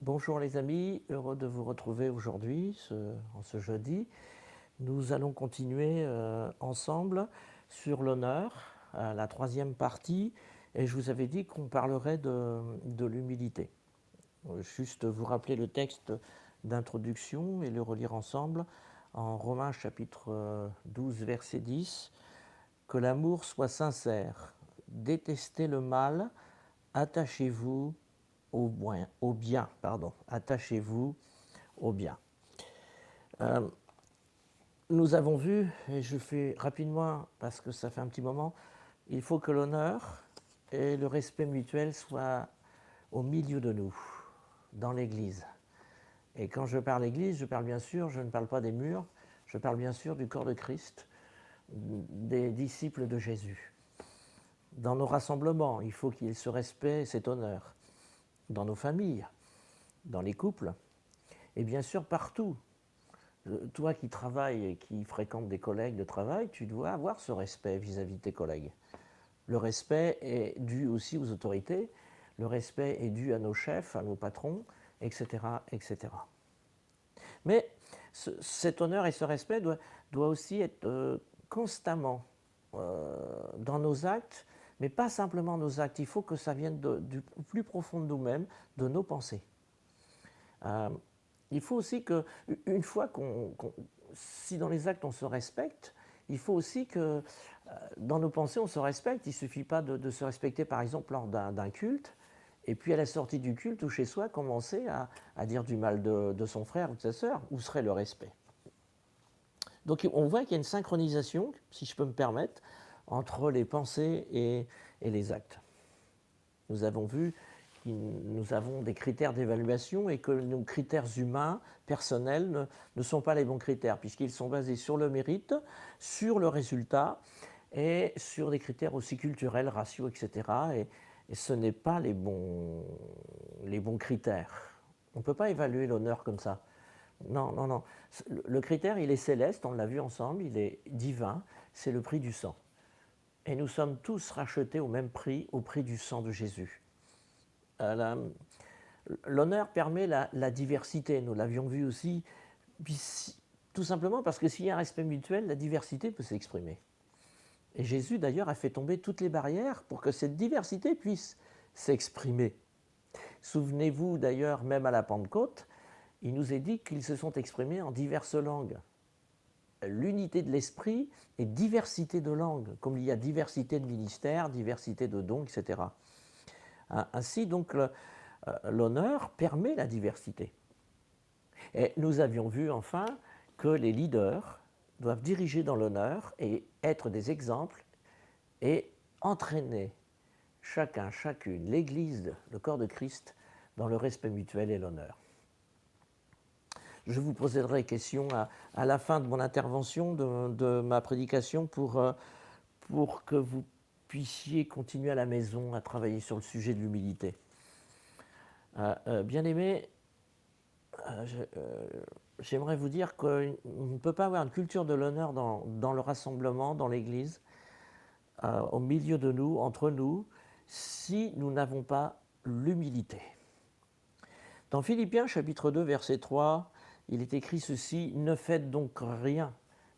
Bonjour les amis, heureux de vous retrouver aujourd'hui, en ce jeudi. Nous allons continuer ensemble sur l'honneur, la troisième partie, et je vous avais dit qu'on parlerait de l'humilité. Juste vous rappeler le texte d'introduction et le relire ensemble en Romains chapitre 12 verset 10. Que l'amour soit sincère, détestez le mal, attachez-vous au bien, pardon. Attachez-vous au bien. Nous avons vu, et je fais rapidement parce que ça fait un petit moment, il faut que l'honneur et le respect mutuel soient au milieu de nous, dans l'Église. Et quand je parle Église, je parle bien sûr, je ne parle pas des murs, je parle bien sûr du corps de Christ, des disciples de Jésus. Dans nos rassemblements, il faut qu'il y ait ce respect et cet honneur. Dans nos familles, dans les couples, et bien sûr partout. Toi qui travailles et qui fréquentes des collègues de travail, tu dois avoir ce respect vis-à-vis de tes collègues. Le respect est dû aussi aux autorités, le respect est dû à nos chefs, à nos patrons, etc. etc. Mais cet honneur et ce respect doit aussi être constamment dans nos actes, mais pas simplement nos actes, il faut que ça vienne du plus profond de nous-mêmes, de nos pensées. Il faut aussi que, une fois si dans les actes on se respecte, il faut aussi que dans nos pensées on se respecte. Il ne suffit pas de se respecter par exemple lors d'un culte, et puis à la sortie du culte ou chez soi commencer à dire du mal de son frère ou de sa sœur. Où serait le respect? Donc on voit qu'il y a une synchronisation, si je peux me permettre, entre les pensées et les actes. Nous avons vu que nous avons des critères d'évaluation et que nos critères humains, personnels, ne sont pas les bons critères, puisqu'ils sont basés sur le mérite, sur le résultat et sur des critères aussi culturels, raciaux, etc. Et ce n'est pas les bons critères. On ne peut pas évaluer l'honneur comme ça. Non, non, non. Le critère, il est céleste, on l'a vu ensemble, il est divin, c'est le prix du sang. Et nous sommes tous rachetés au même prix, au prix du sang de Jésus. L'honneur permet la diversité, nous l'avions vu aussi, tout simplement parce que s'il y a un respect mutuel, la diversité peut s'exprimer. Et Jésus d'ailleurs a fait tomber toutes les barrières pour que cette diversité puisse s'exprimer. Souvenez-vous d'ailleurs, même à la Pentecôte, il nous est dit qu'ils se sont exprimés en diverses langues. L'unité de l'esprit et diversité de langues, comme il y a diversité de ministères, diversité de dons, etc. Ainsi, donc, l'honneur permet la diversité. Et nous avions vu enfin que les leaders doivent diriger dans l'honneur et être des exemples et entraîner chacun, chacune, l'Église, le corps de Christ, dans le respect mutuel et l'honneur. Je vous poserai des questions à la fin de mon intervention, de ma prédication, pour que vous puissiez continuer à la maison à travailler sur le sujet de l'humilité. Bien-aimés, j'aimerais vous dire qu'on ne peut pas avoir une culture de l'honneur dans le rassemblement, dans l'Église, au milieu de nous, entre nous, si nous n'avons pas l'humilité. Dans Philippiens chapitre 2, verset 3, il est écrit ceci: « Ne faites donc rien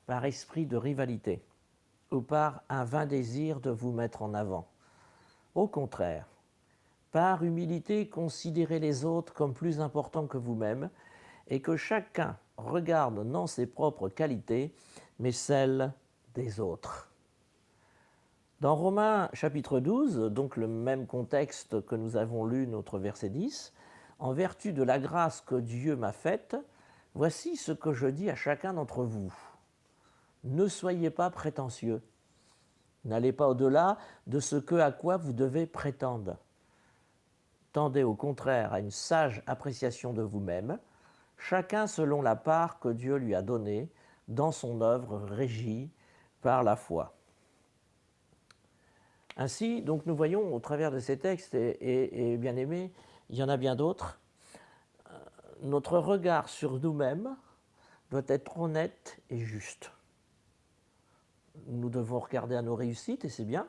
par esprit de rivalité ou par un vain désir de vous mettre en avant. Au contraire, par humilité, considérez les autres comme plus importants que vous-même et que chacun regarde non ses propres qualités, mais celles des autres. » Dans Romains chapitre 12, donc le même contexte que nous avons lu, notre verset 10, « En vertu de la grâce que Dieu m'a faite, voici ce que je dis à chacun d'entre vous. Ne soyez pas prétentieux. N'allez pas au-delà de ce à quoi vous devez prétendre. Tendez au contraire à une sage appréciation de vous-même, chacun selon la part que Dieu lui a donnée dans son œuvre régie par la foi. » Ainsi, donc, nous voyons au travers de ces textes, et bien aimés, il y en a bien d'autres, notre regard sur nous-mêmes doit être honnête et juste. Nous devons regarder à nos réussites, et c'est bien,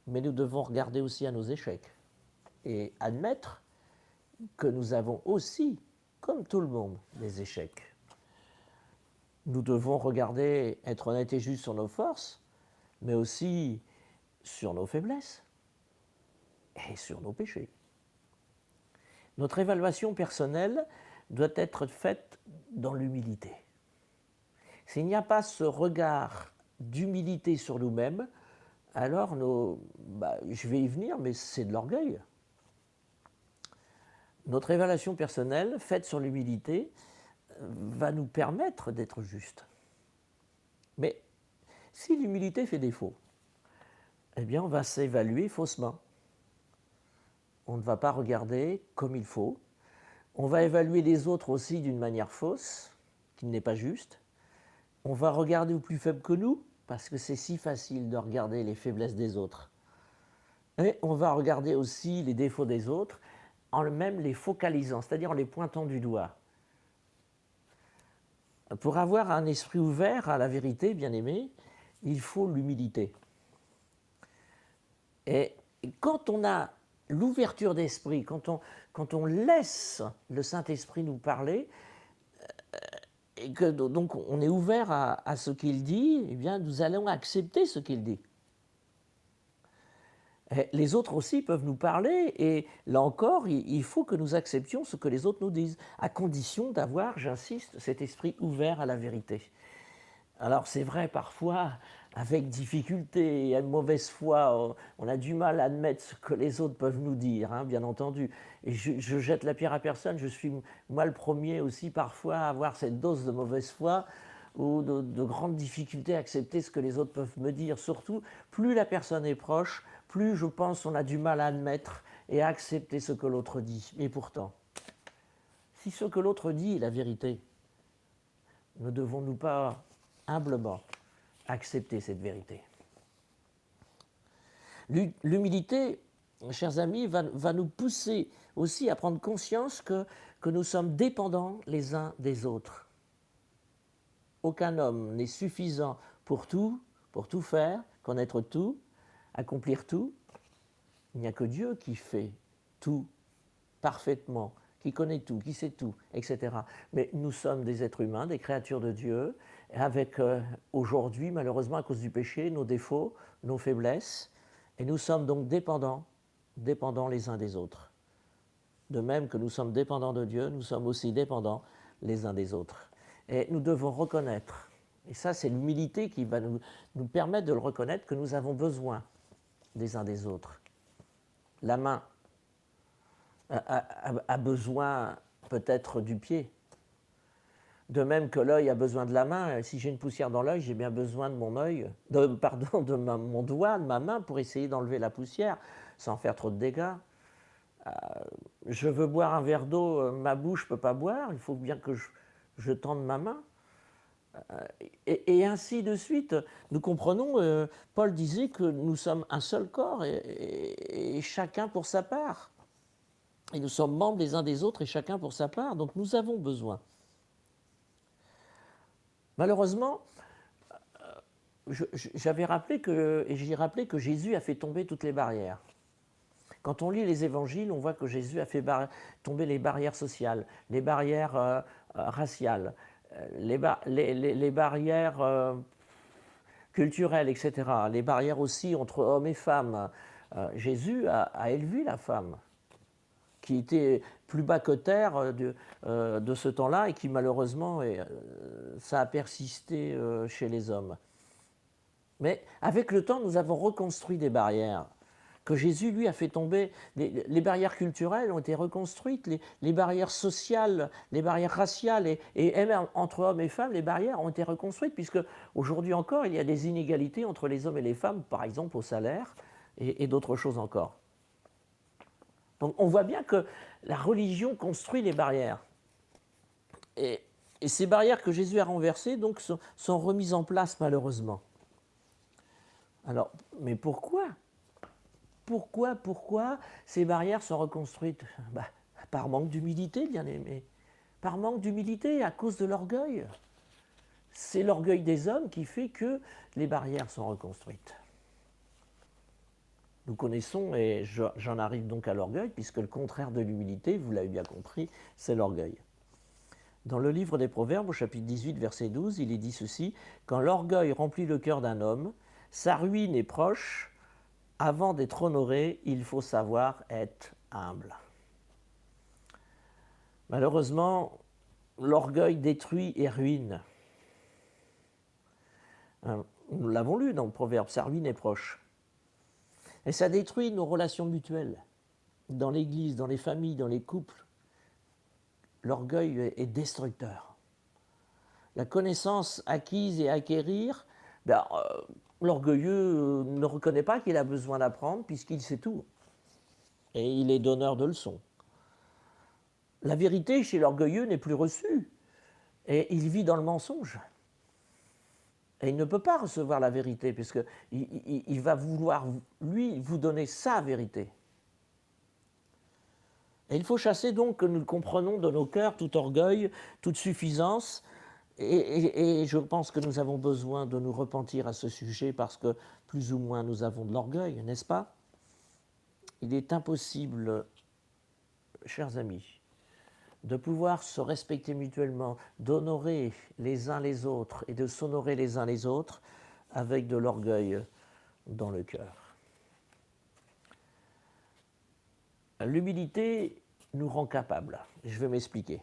mais nous devons regarder aussi à nos échecs et admettre que nous avons aussi, comme tout le monde, des échecs. Nous devons regarder, être honnêtes et justes sur nos forces, mais aussi sur nos faiblesses et sur nos péchés. Notre évaluation personnelle doit être faite dans l'humilité. S'il n'y a pas ce regard d'humilité sur nous-mêmes, alors je vais y venir, mais c'est de l'orgueil. Notre évaluation personnelle, faite sur l'humilité, va nous permettre d'être justes. Mais si l'humilité fait défaut, eh bien on va s'évaluer faussement. On ne va pas regarder comme il faut. On va évaluer les autres aussi d'une manière fausse, qui n'est pas juste. On va regarder au plus faible que nous, parce que c'est si facile de regarder les faiblesses des autres. Et on va regarder aussi les défauts des autres, en même les focalisant, c'est-à-dire en les pointant du doigt. Pour avoir un esprit ouvert à la vérité, bien aimé, il faut l'humilité. Et quand on a l'ouverture d'esprit, quand on laisse le Saint-Esprit nous parler, et que donc on est ouvert à ce qu'il dit, eh bien nous allons accepter ce qu'il dit. Et les autres aussi peuvent nous parler, et là encore, il faut que nous acceptions ce que les autres nous disent, à condition d'avoir, j'insiste, cet esprit ouvert à la vérité. Alors c'est vrai, parfois, avec difficulté et mauvaise foi, on a du mal à admettre ce que les autres peuvent nous dire, hein, bien entendu. Et je jette la pierre à personne, je suis moi le premier aussi parfois à avoir cette dose de mauvaise foi ou de grandes difficultés à accepter ce que les autres peuvent me dire. Surtout, plus la personne est proche, plus je pense on a du mal à admettre et à accepter ce que l'autre dit. Mais pourtant, si ce que l'autre dit est la vérité, ne devons-nous pas humblement accepter cette vérité? L'humilité, chers amis, va nous pousser aussi à prendre conscience que nous sommes dépendants les uns des autres. Aucun homme n'est suffisant pour tout faire, connaître tout, accomplir tout. Il n'y a que Dieu qui fait tout parfaitement, qui connaît tout, qui sait tout, etc. Mais nous sommes des êtres humains, des créatures de Dieu, avec aujourd'hui, malheureusement, à cause du péché, nos défauts, nos faiblesses, et nous sommes donc dépendants les uns des autres. De même que nous sommes dépendants de Dieu, nous sommes aussi dépendants les uns des autres. Et nous devons reconnaître, et ça c'est l'humilité qui va nous permettre de le reconnaître, que nous avons besoin des uns des autres. La main a besoin peut-être du pied. De même que l'œil a besoin de la main, si j'ai une poussière dans l'œil, j'ai bien besoin de mon œil, mon doigt, de ma main pour essayer d'enlever la poussière sans faire trop de dégâts. Je veux boire un verre d'eau, ma bouche ne peut pas boire, il faut bien que je tende ma main. Et ainsi de suite. Nous comprenons, Paul disait que nous sommes un seul corps et chacun pour sa part. Et nous sommes membres les uns des autres et chacun pour sa part, donc nous avons besoin. Malheureusement, j'ai rappelé que Jésus a fait tomber toutes les barrières. Quand on lit les évangiles, on voit que Jésus a fait tomber les barrières sociales, les barrières raciales, les barrières culturelles, etc., les barrières aussi entre hommes et femmes. Jésus a élevé la femme, qui était plus bas que terre de ce temps-là et qui malheureusement, ça a persisté chez les hommes. Mais avec le temps, nous avons reconstruit des barrières que Jésus, lui, a fait tomber. Les barrières culturelles ont été reconstruites, les barrières sociales, les barrières raciales et même entre hommes et femmes, les barrières ont été reconstruites puisque aujourd'hui encore, il y a des inégalités entre les hommes et les femmes, par exemple au salaire et d'autres choses encore. Donc on voit bien que la religion construit les barrières. Et ces barrières que Jésus a renversées donc, sont remises en place malheureusement. Alors, mais pourquoi ? Pourquoi ces barrières sont reconstruites ? Par manque d'humilité, bien aimé. Par manque d'humilité, à cause de l'orgueil. C'est l'orgueil des hommes qui fait que les barrières sont reconstruites. Nous connaissons, et j'en arrive donc à l'orgueil, puisque le contraire de l'humilité, vous l'avez bien compris, c'est l'orgueil. Dans le livre des Proverbes, au chapitre 18, verset 12, il est dit ceci: « Quand l'orgueil remplit le cœur d'un homme, sa ruine est proche. Avant d'être honoré, il faut savoir être humble. » Malheureusement, l'orgueil détruit et ruine. Nous l'avons lu dans le Proverbe, sa ruine est proche. Et ça détruit nos relations mutuelles, dans l'Église, dans les familles, dans les couples. L'orgueil est destructeur. La connaissance acquise et acquérir, l'orgueilleux ne reconnaît pas qu'il a besoin d'apprendre puisqu'il sait tout. Et il est donneur de leçons. La vérité chez l'orgueilleux n'est plus reçue. Et il vit dans le mensonge. Et il ne peut pas recevoir la vérité puisqu'il va vouloir, lui, vous donner sa vérité. Et il faut chasser donc que nous le comprenons de nos cœurs, tout orgueil, toute suffisance. Et je pense que nous avons besoin de nous repentir à ce sujet parce que plus ou moins nous avons de l'orgueil, n'est-ce pas? Il est impossible, chers amis, de pouvoir se respecter mutuellement, d'honorer les uns les autres et de s'honorer les uns les autres avec de l'orgueil dans le cœur. L'humilité nous rend capables. Je vais m'expliquer.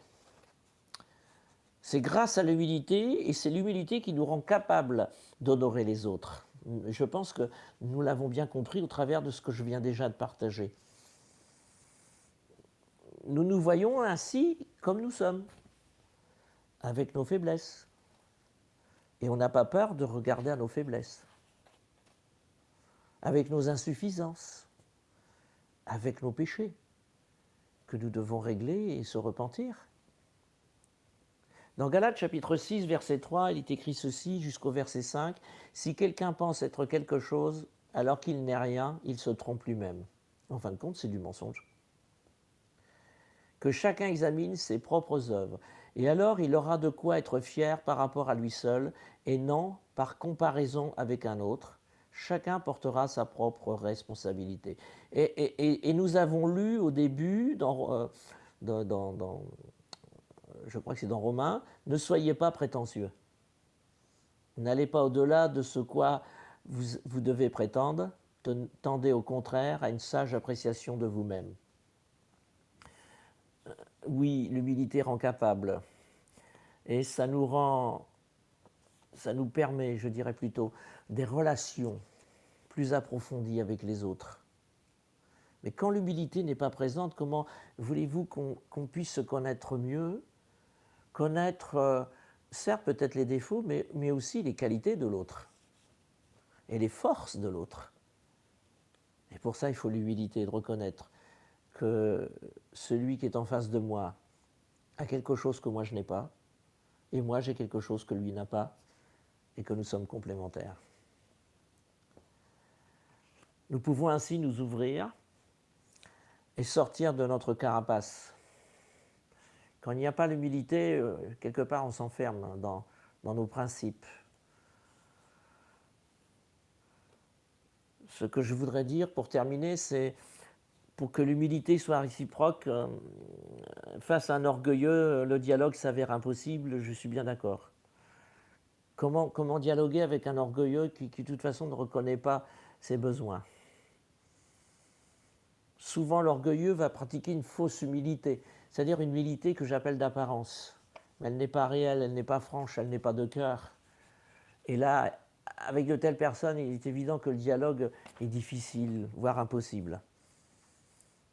C'est grâce à l'humilité, et c'est l'humilité qui nous rend capables d'honorer les autres. Je pense que nous l'avons bien compris au travers de ce que je viens déjà de partager. Nous nous voyons ainsi comme nous sommes, avec nos faiblesses. Et on n'a pas peur de regarder à nos faiblesses, avec nos insuffisances, avec nos péchés, que nous devons régler et se repentir. Dans Galates chapitre 6, verset 3, il est écrit ceci jusqu'au verset 5. « Si quelqu'un pense être quelque chose alors qu'il n'est rien, il se trompe lui-même. » En fin de compte, c'est du mensonge. Que chacun examine ses propres œuvres, et alors il aura de quoi être fier par rapport à lui seul, et non par comparaison avec un autre. Chacun portera sa propre responsabilité. Et nous avons lu au début, je crois que c'est dans Romains, « Ne soyez pas prétentieux. N'allez pas au-delà de ce quoi vous devez prétendre, tendez au contraire à une sage appréciation de vous-même. » Oui, l'humilité rend capable. Et ça nous permet, je dirais plutôt, des relations plus approfondies avec les autres. Mais quand l'humilité n'est pas présente, comment voulez-vous qu'on puisse se connaître mieux, connaître, certes peut-être les défauts, mais aussi les qualités de l'autre et les forces de l'autre. Et pour ça, il faut l'humilité, de reconnaître que celui qui est en face de moi a quelque chose que moi je n'ai pas, et moi j'ai quelque chose que lui n'a pas, et que nous sommes complémentaires. Nous pouvons ainsi nous ouvrir et sortir de notre carapace. Quand il n'y a pas l'humilité, quelque part on s'enferme dans nos principes. Ce que je voudrais dire pour terminer, c'est pour que l'humilité soit réciproque, face à un orgueilleux, le dialogue s'avère impossible, je suis bien d'accord. Comment dialoguer avec un orgueilleux qui de toute façon ne reconnaît pas ses besoins? Souvent, l'orgueilleux va pratiquer une fausse humilité, c'est-à-dire une humilité que j'appelle d'apparence. Mais elle n'est pas réelle, elle n'est pas franche, elle n'est pas de cœur. Et là, avec de telles personnes, il est évident que le dialogue est difficile, voire impossible.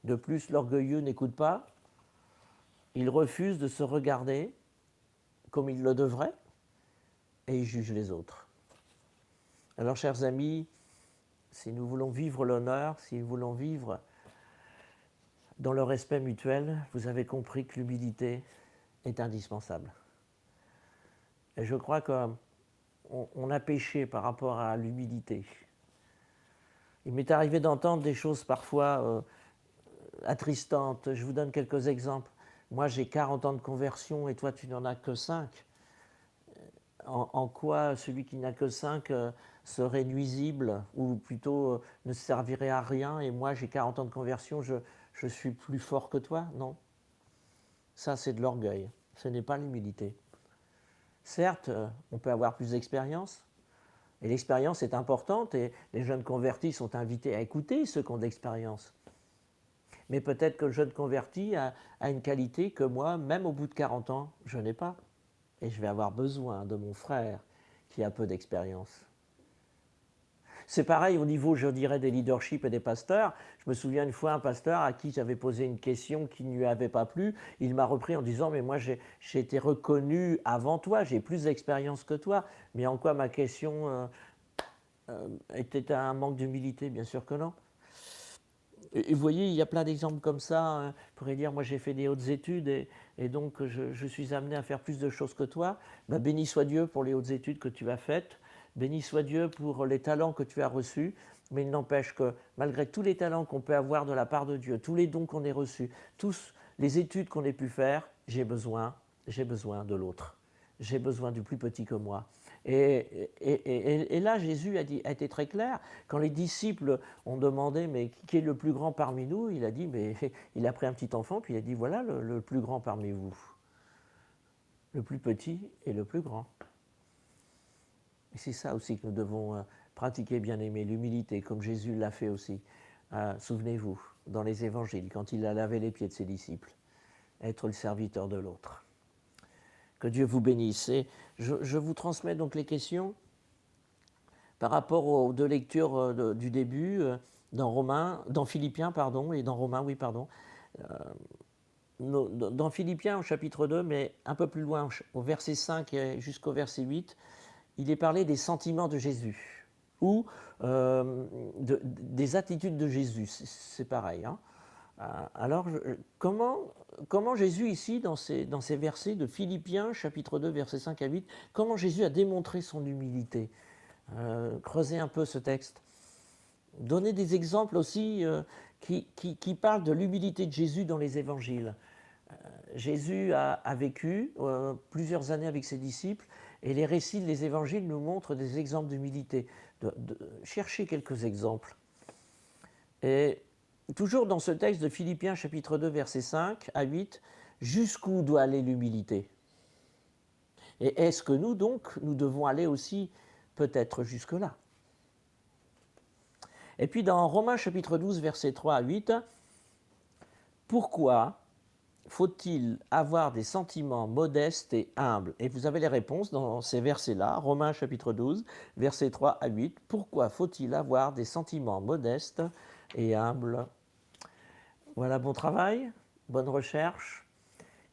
De plus, l'orgueilleux n'écoute pas, il refuse de se regarder comme il le devrait, et il juge les autres. Alors, chers amis, si nous voulons vivre l'honneur, si nous voulons vivre dans le respect mutuel, vous avez compris que l'humilité est indispensable. Et je crois qu'on a péché par rapport à l'humilité. Il m'est arrivé d'entendre des choses parfois attristantes. Je vous donne quelques exemples. Moi, j'ai 40 ans de conversion et toi, tu n'en as que 5. En quoi celui qui n'a que 5 serait nuisible ou plutôt ne servirait à rien et moi j'ai 40 ans de conversion, je suis plus fort que toi? Non. Ça, c'est de l'orgueil. Ce n'est pas l'humilité. Certes, on peut avoir plus d'expérience, et l'expérience est importante, et les jeunes convertis sont invités à écouter ceux qui ont de l'expérience. Mais peut-être que le jeune converti a une qualité que moi, même au bout de 40 ans, je n'ai pas. Et je vais avoir besoin de mon frère qui a peu d'expérience. C'est pareil au niveau, je dirais, des leaderships et des pasteurs. Je me souviens une fois un pasteur à qui j'avais posé une question qui ne lui avait pas plu. Il m'a repris en disant « Mais moi, j'ai été reconnu avant toi, j'ai plus d'expérience que toi. Mais en quoi ma question était un manque d'humilité? Bien sûr que non. » Et vous voyez, il y a plein d'exemples comme ça. On pourrait dire, moi j'ai fait des hautes études et donc je suis amené à faire plus de choses que toi. Ben, béni soit Dieu pour les hautes études que tu as faites. Béni soit Dieu pour les talents que tu as reçus. Mais il n'empêche que malgré tous les talents qu'on peut avoir de la part de Dieu, tous les dons qu'on ait reçus, tous les études qu'on ait pu faire, j'ai besoin de l'autre. J'ai besoin du plus petit que moi. Et là, Jésus a été très clair. Quand les disciples ont demandé, mais qui est le plus grand parmi nous? Il a dit, mais il a pris un petit enfant, puis il a dit, voilà le plus grand parmi vous. Le plus petit et le plus grand. Et c'est ça aussi que nous devons pratiquer, bien aimé, l'humilité, comme Jésus l'a fait aussi. Souvenez-vous, dans les évangiles, quand il a lavé les pieds de ses disciples, être le serviteur de l'autre. Que Dieu vous bénisse. Et je vous transmets donc les questions par rapport aux deux lectures du début, dans Philippiens, pardon, et dans Romains, oui, pardon. Dans Philippiens, au chapitre 2, mais un peu plus loin, au verset 5 jusqu'au verset 8, il est parlé des sentiments de Jésus, ou des attitudes de Jésus, c'est pareil. Hein. Alors, comment Jésus, ici, dans ces versets de Philippiens, chapitre 2, versets 5 à 8, comment Jésus a démontré son humilité? Creusez un peu ce texte. Donnez des exemples aussi qui parlent de l'humilité de Jésus dans les évangiles. Jésus a vécu plusieurs années avec ses disciples et les récits des évangiles nous montrent des exemples d'humilité. Cherchez quelques exemples. Et toujours dans ce texte de Philippiens chapitre 2 versets 5 à 8, jusqu'où doit aller l'humilité? Et est-ce que nous donc, nous devons aller aussi peut-être jusque-là? Et puis dans Romains chapitre 12 versets 3 à 8, pourquoi faut-il avoir des sentiments modestes et humbles? Et vous avez les réponses dans ces versets-là, Romains chapitre 12, versets 3 à 8. Pourquoi faut-il avoir des sentiments modestes et humbles? Voilà, bon travail, bonne recherche.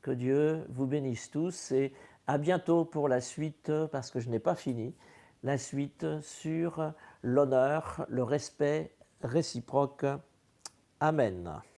Que Dieu vous bénisse tous et à bientôt pour la suite, parce que je n'ai pas fini, la suite sur l'honneur, le respect réciproque. Amen.